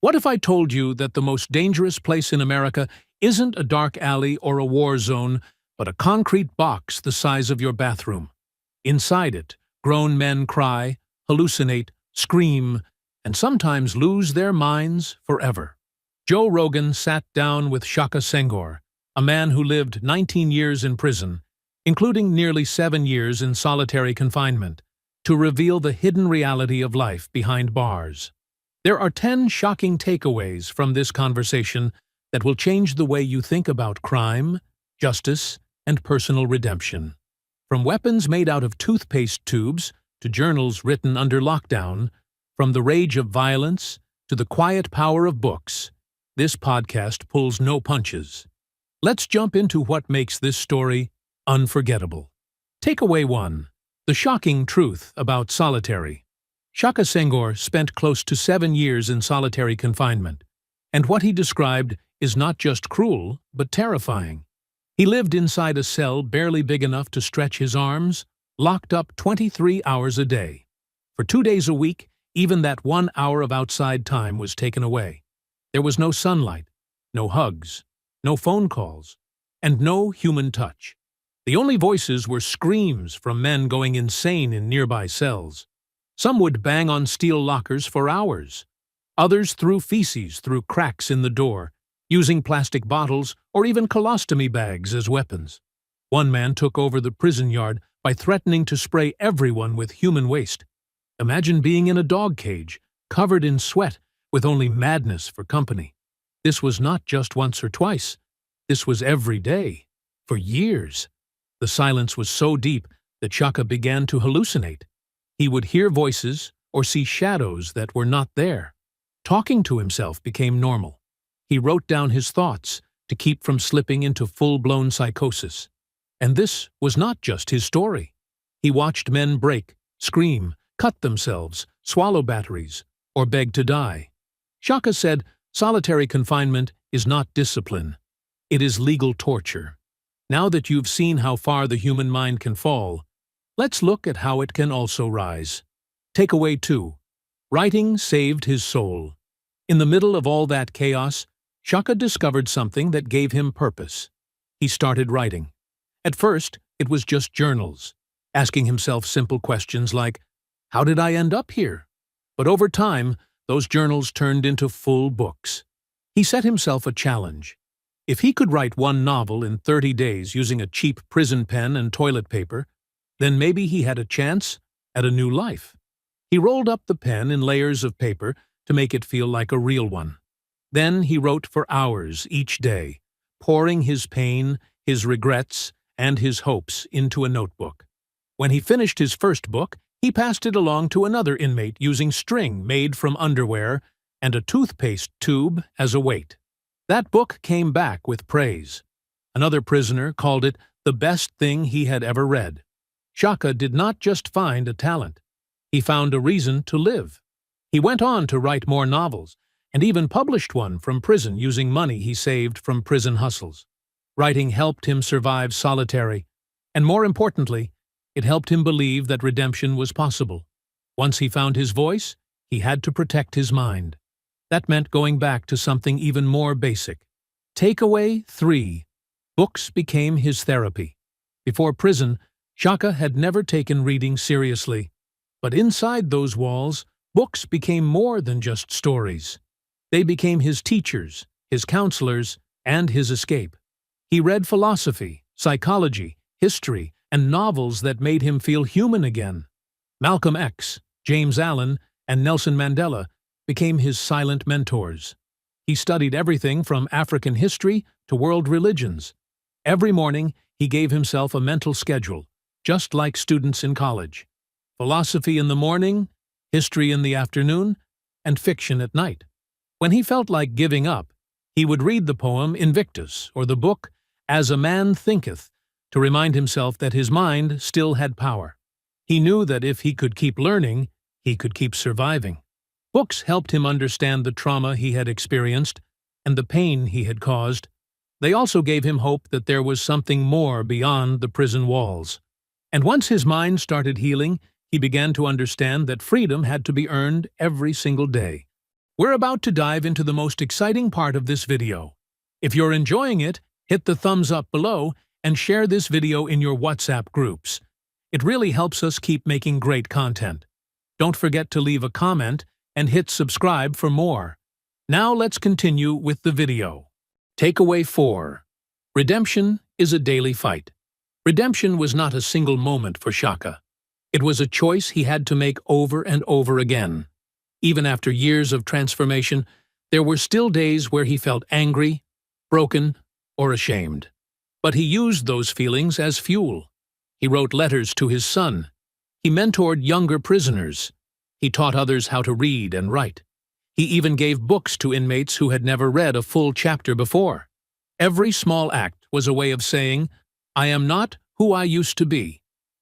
What if I told you that the most dangerous place in America isn't a dark alley or a war zone, but a concrete box the size of your bathroom? Inside it, grown men cry, hallucinate, scream, and sometimes lose their minds forever. Joe Rogan sat down with Shaka Senghor, a man who lived 19 years in prison, including nearly 7 years in solitary confinement, to reveal the hidden reality of life behind bars. There are 10 shocking takeaways from this conversation that will change the way you think about crime, justice, and personal redemption. From weapons made out of toothpaste tubes to journals written under lockdown, from the rage of violence to the quiet power of books, this podcast pulls no punches. Let's jump into what makes this story unforgettable. Takeaway 1. The shocking truth about solitary. Shaka Senghor spent close to 7 years in solitary confinement, and what he described is not just cruel, but terrifying. He lived inside a cell barely big enough to stretch his arms, locked up 23 hours a day. For 2 days a week, even that 1 hour of outside time was taken away. There was no sunlight, no hugs, no phone calls, and no human touch. The only voices were screams from men going insane in nearby cells. Some would bang on steel lockers for hours. Others threw feces through cracks in the door, using plastic bottles or even colostomy bags as weapons. One man took over the prison yard by threatening to spray everyone with human waste. Imagine being in a dog cage, covered in sweat, with only madness for company. This was not just once or twice. This was every day, for years. The silence was so deep that Shaka began to hallucinate. He would hear voices or see shadows that were not there. Talking to himself became normal. He wrote down his thoughts to keep from slipping into full-blown psychosis. And this was not just his story. He watched men break, scream, cut themselves, swallow batteries, or beg to die. Shaka said, solitary confinement is not discipline. It is legal torture. Now that you've seen how far the human mind can fall, let's look at how it can also rise. Takeaway 2. Writing saved his soul. In the middle of all that chaos, Shaka discovered something that gave him purpose. He started writing. At first, it was just journals, asking himself simple questions like, how did I end up here? But over time, those journals turned into full books. He set himself a challenge. If he could write 1 novel in 30 days using a cheap prison pen and toilet paper, then maybe he had a chance at a new life. He rolled up the pen in layers of paper to make it feel like a real one. Then he wrote for hours each day, pouring his pain, his regrets, and his hopes into a notebook. When he finished his first book, he passed it along to another inmate using string made from underwear and a toothpaste tube as a weight. That book came back with praise. Another prisoner called it the best thing he had ever read. Shaka did not just find a talent. He found a reason to live. He went on to write more novels, and even published one from prison using money he saved from prison hustles. Writing helped him survive solitary, and more importantly, it helped him believe that redemption was possible. Once he found his voice, he had to protect his mind. That meant going back to something even more basic. Takeaway 3. Books became his therapy. Before prison, Shaka had never taken reading seriously. But inside those walls, books became more than just stories. They became his teachers, his counselors, and his escape. He read philosophy, psychology, history, and novels that made him feel human again. Malcolm X, James Allen, and Nelson Mandela became his silent mentors. He studied everything from African history to world religions. Every morning, he gave himself a mental schedule, just like students in college. Philosophy in the morning, history in the afternoon, and fiction at night. When he felt like giving up, he would read the poem Invictus or the book As a Man Thinketh to remind himself that his mind still had power. He knew that if he could keep learning, he could keep surviving. Books helped him understand the trauma he had experienced and the pain he had caused. They also gave him hope that there was something more beyond the prison walls. And once his mind started healing, he began to understand that freedom had to be earned every single day. We're about to dive into the most exciting part of this video. If you're enjoying it, hit the thumbs up below and share this video in your WhatsApp groups. It really helps us keep making great content. Don't forget to leave a comment and hit subscribe for more. Now let's continue with the video. Takeaway 4. Redemption is a daily fight. Redemption was not a single moment for Shaka. It was a choice he had to make over and over again. Even after years of transformation, there were still days where he felt angry, broken, or ashamed. But he used those feelings as fuel. He wrote letters to his son. He mentored younger prisoners. He taught others how to read and write. He even gave books to inmates who had never read a full chapter before. Every small act was a way of saying, "I am not who I used to be."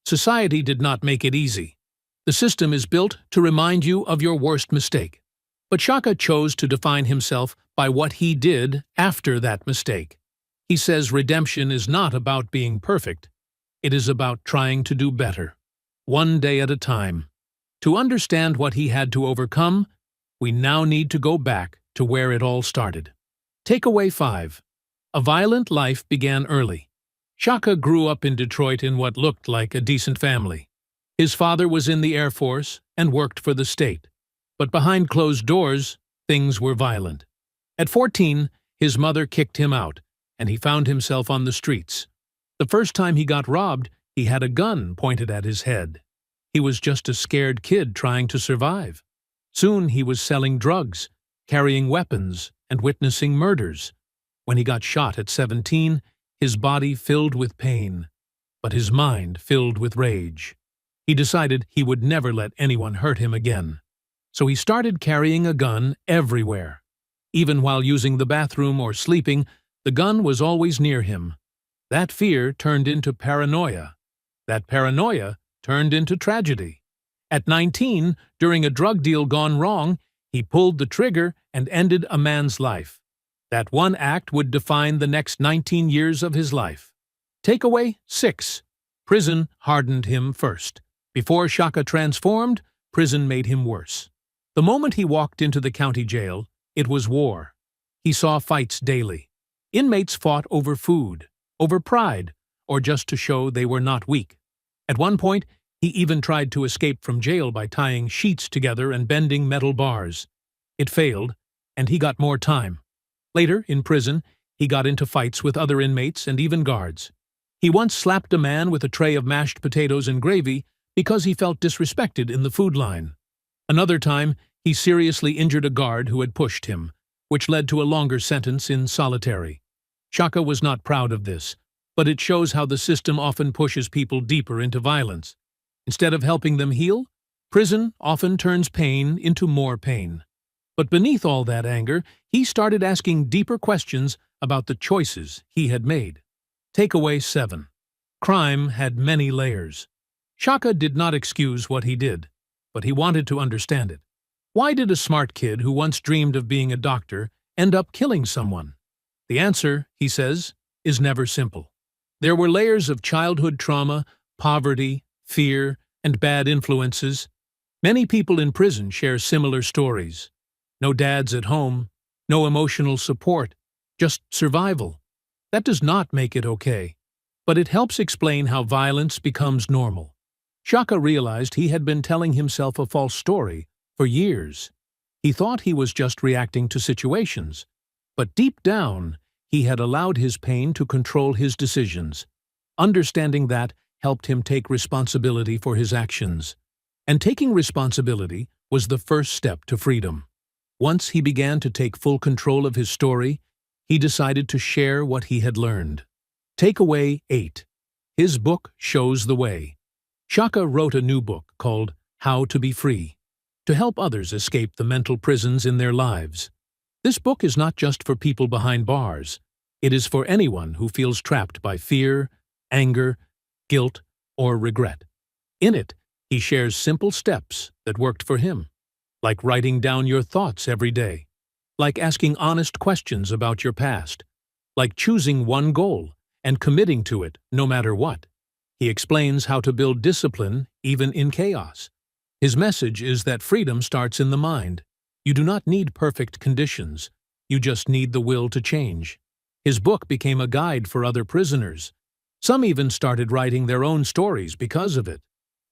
Society did not make it easy. The system is built to remind you of your worst mistake. But Shaka chose to define himself by what he did after that mistake. He says redemption is not about being perfect. It is about trying to do better, one day at a time. To understand what he had to overcome, we now need to go back to where it all started. Takeaway 5. A violent life began early. Shaka grew up in Detroit in what looked like a decent family. His father was in the Air Force and worked for the state. But behind closed doors, things were violent. At 14, his mother kicked him out, and he found himself on the streets. The first time he got robbed, he had a gun pointed at his head. He was just a scared kid trying to survive. Soon he was selling drugs, carrying weapons, and witnessing murders. When he got shot at 17, his body filled with pain, but his mind filled with rage. He decided he would never let anyone hurt him again. So he started carrying a gun everywhere. Even while using the bathroom or sleeping, the gun was always near him. That fear turned into paranoia. That paranoia turned into tragedy. At 19, during a drug deal gone wrong, he pulled the trigger and ended a man's life. That one act would define the next 19 years of his life. Takeaway 6. Prison hardened him first. Before Shaka transformed, prison made him worse. The moment he walked into the county jail, it was war. He saw fights daily. Inmates fought over food, over pride, or just to show they were not weak. At one point, he even tried to escape from jail by tying sheets together and bending metal bars. It failed, and he got more time. Later, in prison, he got into fights with other inmates and even guards. He once slapped a man with a tray of mashed potatoes and gravy because he felt disrespected in the food line. Another time, he seriously injured a guard who had pushed him, which led to a longer sentence in solitary. Shaka was not proud of this, but it shows how the system often pushes people deeper into violence. Instead of helping them heal, prison often turns pain into more pain. But beneath all that anger, he started asking deeper questions about the choices he had made. Takeaway 7. Crime had many layers. Shaka did not excuse what he did, but he wanted to understand it. Why did a smart kid who once dreamed of being a doctor end up killing someone? The answer, he says, is never simple. There were layers of childhood trauma, poverty, fear, and bad influences. Many people in prison share similar stories. No dads at home, no emotional support, just survival. That does not make it okay, but it helps explain how violence becomes normal. Shaka realized he had been telling himself a false story for years. He thought he was just reacting to situations, but deep down, he had allowed his pain to control his decisions. Understanding that helped him take responsibility for his actions. And taking responsibility was the first step to freedom. Once he began to take full control of his story, he decided to share what he had learned. Takeaway 8. His book shows the way. Shaka wrote a new book called How to Be Free, to help others escape the mental prisons in their lives. This book is not just for people behind bars. It is for anyone who feels trapped by fear, anger, guilt, or regret. In it, he shares simple steps that worked for him, like writing down your thoughts every day, like asking honest questions about your past, like choosing one goal and committing to it no matter what. He explains how to build discipline even in chaos. His message is that freedom starts in the mind. You do not need perfect conditions. You just need the will to change. His book became a guide for other prisoners. Some even started writing their own stories because of it.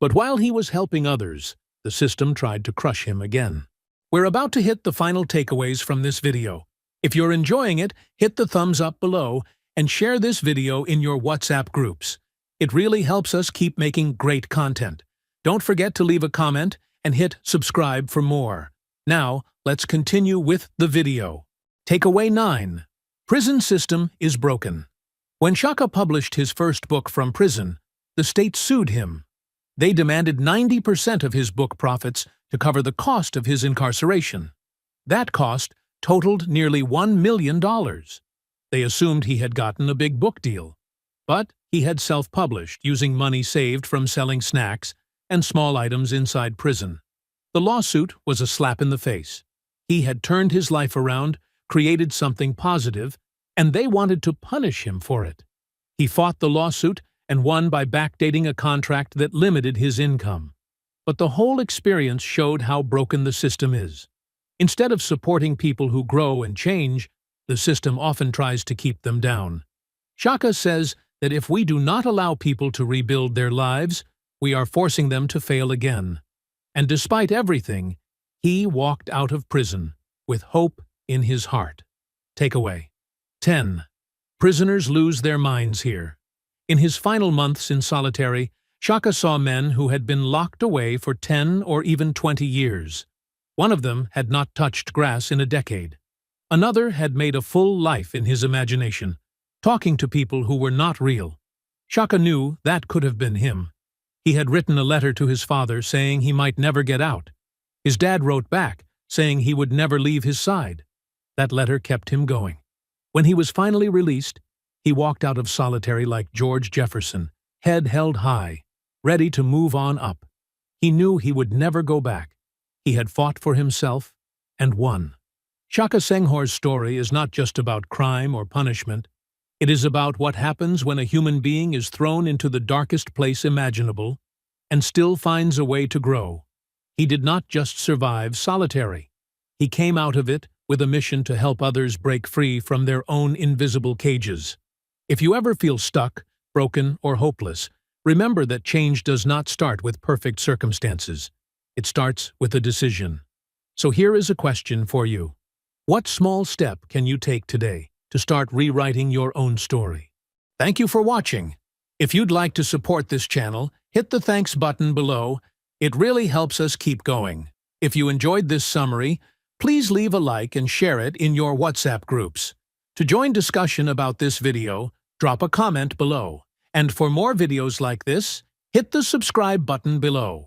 But while he was helping others, the system tried to crush him again. We're about to hit the final takeaways from this video. If you're enjoying it, hit the thumbs up below and share this video in your WhatsApp groups. It really helps us keep making great content. Don't forget to leave a comment and hit subscribe for more. Now, let's continue with the video. Takeaway 9. Prison system is broken. When Shaka published his first book from prison, the state sued him. They demanded 90% of his book profits to cover the cost of his incarceration. That cost totaled nearly $1 million. They assumed he had gotten a big book deal. But he had self-published using money saved from selling snacks and small items inside prison. The lawsuit was a slap in the face. He had turned his life around, created something positive, and they wanted to punish him for it. He fought the lawsuit and won by backdating a contract that limited his income. But the whole experience showed how broken the system is. Instead of supporting people who grow and change, the system often tries to keep them down. Shaka says that if we do not allow people to rebuild their lives, we are forcing them to fail again. And despite everything, he walked out of prison with hope in his heart. Takeaway 10. Prisoners lose their minds here. In his final months in solitary, Shaka saw men who had been locked away for 10 or even 20 years. One of them had not touched grass in a decade. Another had made a full life in his imagination, talking to people who were not real. Shaka knew that could have been him. He had written a letter to his father saying he might never get out. His dad wrote back, saying he would never leave his side. That letter kept him going. When he was finally released, he walked out of solitary like George Jefferson, head held high, ready to move on up. He knew he would never go back. He had fought for himself and won. Shaka Senghor's story is not just about crime or punishment. It is about what happens when a human being is thrown into the darkest place imaginable and still finds a way to grow. He did not just survive solitary. He came out of it with a mission to help others break free from their own invisible cages. If you ever feel stuck, broken, or hopeless, remember that change does not start with perfect circumstances. It starts with a decision. So here is a question for you. What small step can you take today to start rewriting your own story? Thank you for watching. If you'd like to support this channel, hit the thanks button below. It really helps us keep going. If you enjoyed this summary, please leave a like and share it in your WhatsApp groups. To join discussion about this video, drop a comment below. And for more videos like this, hit the subscribe button below.